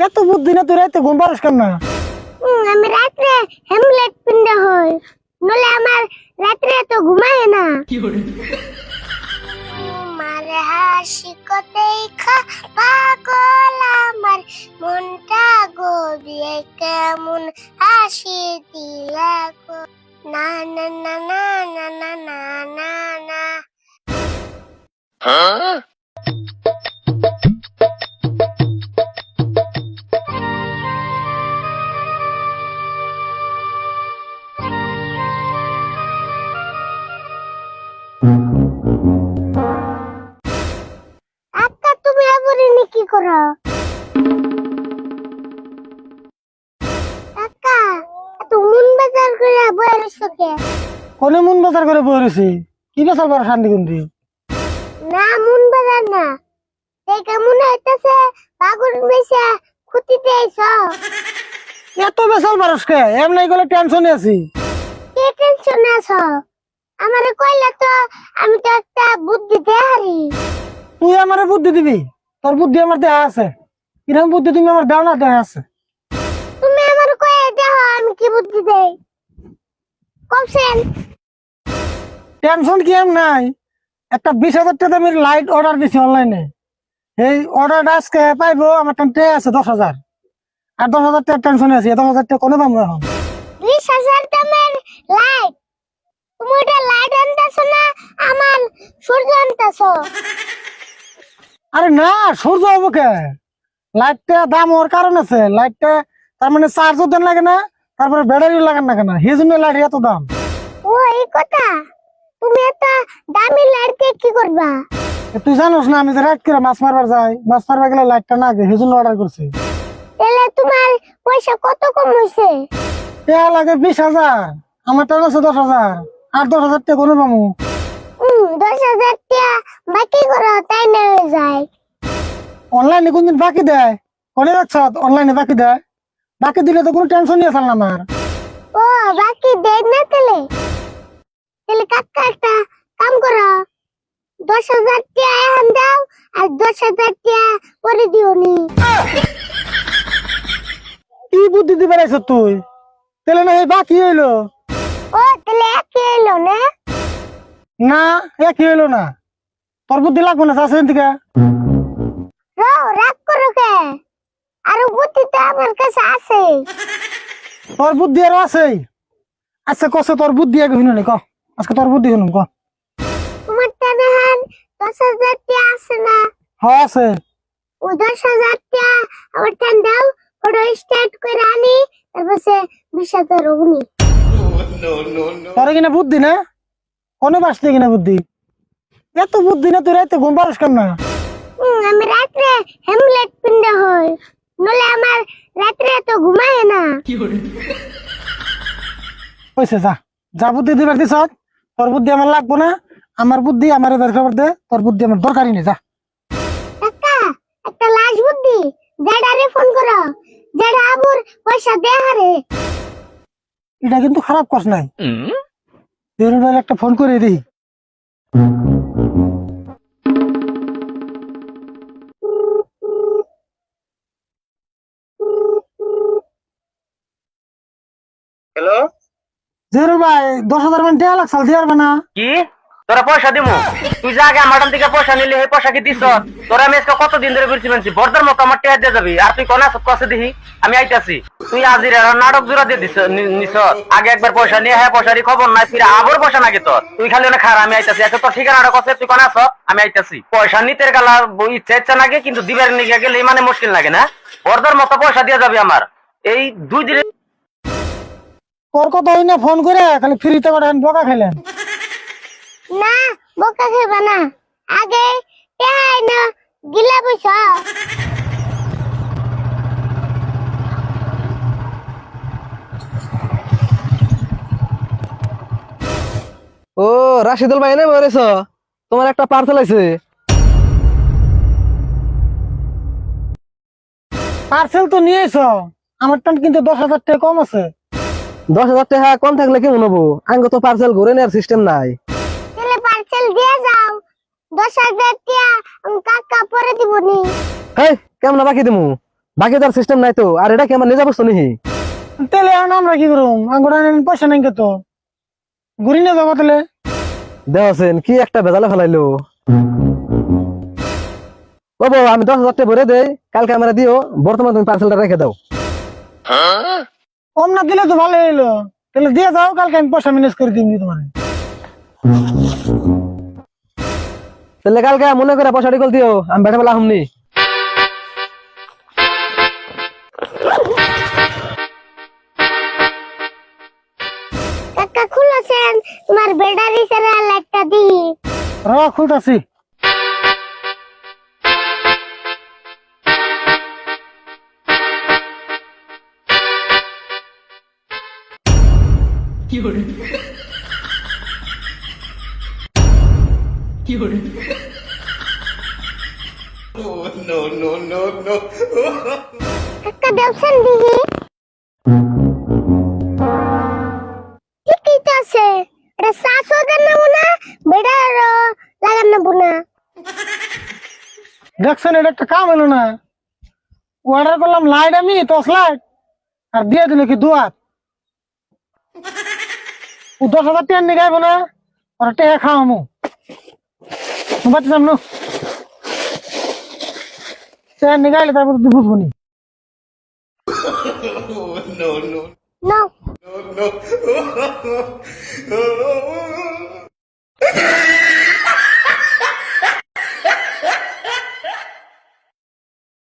এত বুদ্ধি না তুই রাতে ঘুম পারিস কেন না? আমি রাত্রে হেমলেট পিন্দা হই, নলে আমার রাত্রে তো ঘুমায় না। তোমার হাসি দেখা পাগল আমার মনটা গড়িয়ে কেমন হাসি দিয়া গো। না না না না না না না না না। আচ্ছা তুমি আবরি কি করো? কাকা এত মন বাজার করে বয়স কে? কোনে মন বাজার করে বসেছি? কি বেচার বড় শান্তি কুন্দি? না মন বাজার না, দেখে মনে হইতেছে পাগল মেশা খুঁটিতে আইছো। এত বেচার বরসকে এমনি গেলে টেনশনে আছি। কি টেনশন আছো? আমারে কইলে তো আমি তো একটা বুদ্ধি দেহারি। তুই আমারে বুদ্ধি দিবি? তোর বুদ্ধি আমার দেহা আছে। কিরকম বুদ্ধি তুমি আমার দাও না দেহা আছে। তুমি আমার কয়ে দেখো আমি কি বুদ্ধি দেই। কমছেন টেনশন কি এম নাই, একটা 20,000 টাকা দামের লাইট অর্ডার দিছি অনলাইনে। এই অর্ডারটা আজকে পাইবো, আমার টেনশন আছে 10,000। আর 10,000 টাকা টেনশনে আছি, 10,000 টাকা কোনো দাম এখন। 20,000 দামের লাইট? তুমি ওটা লাইট আনতেছো না আমার সূর্য আনতেছো? আরে না, সূর্য হবো কে? লাইটটা দাম ওর কারণ আছে। লাইটটা তার মানে চার্জও দেন লাগে না, তারপরে ব্যাটারিও লাগান লাগে না, সেই জন্য লাইট এত দাম। ও এই কথা। তুমি এত দামি লাইট দিয়ে কি করবা? তুই জানোস না আমি যে রাত করে মাছ মারবার যাই, মাছ মারবার গেলে লাইটটা না গে, সেই জন্য অর্ডার করছি। তাহলে তোমার পয়সা কত কম হয়েছে? টাকা লাগে 20,000, আমার টাকা আছে 10,000। আর 10,000 টাকা কোনো পাবো? 10,000 টাকা বাকি করো তাই না হয়ে যায়। অনলাইনে কোনদিন বাকি দেয়? কোনে যাচ্ছ অনলাইনে বাকি দেয়? বাকি দিলে তো কোনো টেনশনই আছে না আমার। ও বাকি দেয় না তাহলে? তাহলে কাকা একটা কাম করো, 10,000 টাকা এখন দাও আর 10,000 টাকা পরে দিও নি। কি বুদ্ধি দিবে রাইছ তুই? তাহলে না এই বাকি হইলো ও তাহলে একই এলো না? না, কি হইলো না। তোর বুদ্ধি লাগবো না চাষের দিকে। রাগ করো কে? আরো বুদ্ধি তো আমার কাছে আছে। তোর বুদ্ধি আরো আছে? আচ্ছা কসে তোর বুদ্ধি আগে শুনে নি ক। আজকে তোর বুদ্ধি শুনুন ক। তোমার টানাহান 10,000 টাকা আছে না? হ্যাঁ আছে। ওই 10,000 টাকা আমার টান দাও, ফটো স্টার্ট করে আনি, তারপর সে 20,000 অগ্নি। তোর কিনা বুদ্ধি না, কোনো বাসলে কিনা বুদ্ধি। এত বুদ্ধি না তুই রাতে ঘুম পারিস কেন না? আমি রাত্রে হেমলেট পিন্দা হই, নলে আমার রাত্রে তো ঘুমায় না। কইছে যা, যা বুদ্ধি দিবার দিছ। তোর বুদ্ধি আমার লাগবো না, আমার বুদ্ধি আমার খবর দে। তোর বুদ্ধি আমার দরকারই নেই, যা। কাকা একটা লাশ বুদ্ধি, জেডারে ফোন করো, জেডা আবুর পয়সা দে হারে। এটা কিন্তু খারাপ কস নাই। একটা ফোন করে দিই। হ্যালো, জেরুল ভাই 10,000 মান টাকা লাগছাল দিয়ে পারবে না? কি তোরা পয়সা দিমু? তুই যা আগে আমার থেকে পয়সা নিলি, সেই পয়সা কি দিছ? তোরা আমি আজকে কতদিন ধরে বলছি মানছি বর্দার মতো আমার টেয়া দিয়ে যাবি, আর তুই কোন আসত কষে দিহি আমি আইতাছি। তুই আজির নাটক জোড়া দিয়ে দিছ নিছ। আগে একবার পয়সা নিয়ে হ্যাঁ পয়সারই খবর নাই, ফিরে আবার পয়সা নাকি তোর? তুই খালি অনেক খারাপ, আমি আইতাছি। আচ্ছা তোর ঠিকানাটা কষে, তুই কোন আস? আমি আইতাছি। পয়সা নিতে গেলা ইচ্ছা ইচ্ছা নাগে, কিন্তু দিবার নিয়ে গেলে মানে মুশকিল লাগে না? বর্দার মতো পয়সা দিয়ে যাবি আমার এই 2 দিনে। তোর কথা হই না, ফোন করে খালি ফ্রিতে করেন বকা খেলেন। না বোকা খেবা না, আগে টেহাই না গিলা পয়সা। ও রাশিদুল ভাই না বলেছ, তোমার একটা পার্সেল আছে। পার্সেল তো নিয়ে এসো, আমার টান কিন্তু 10,000 টাকা কম আছে। 10,000 টাকা কম থাকলে কেমন হবো? আঙ্গ তো পার্সেল ঘুরে নেওয়ার সিস্টেম নাই। তাহলে পার্সেল দিয়ে যাও, 10,000 টাকা কাকা পরে দিব নি। হেই কেমন বাকি দিমু? বাকি তার সিস্টেম নাই তো, আর এটা কি আমার নিজে বস্তু নিহি? তেলে এখন আমরা কি করুম আঙ্গুর পয়সা নাই তো ঘুরি না যাবো তাহলে দেওয়াছেন কি একটা বেজালে ফেলাইলো। ও বউ, আমি 10,000 টাকা ভরে দেই, কালকে আমরা দিও, বর্তমানে তুমি পার্সেলটা রেখে দাও। কম না দিলে তো ভালো হইলো, তাহলে দিয়ে দাও, কালকে আমি পয়সা ম্যানেজ করে দিবি তোমার। তাহলে কালকে মনে করে পয়সা টিকল দিও, আমি বেটা বেলা হুমনি। কাকা খুলেছেন তোমার ব্যাটারি ছাড়া লাইটটা দি। খুলতাছি। কাকা দেখছেন দিহি ঠিকই তো আছে। এটা সাসো দেন না না বেটার লাগান না বুনা। দেখছেন এটা একটা কাম হলো না, অর্ডার করলাম লাইট আমি টর্চ লাইট, আর দিয়ে দিল কি দুয়াত। ও 10,000 টাকা নিয়ে গাইব না, আর টাকা খাওয়ামু বাচ্চা সামনে টাকা নিয়ে গাইলে তারপর তুই বুঝবো নি। No. no.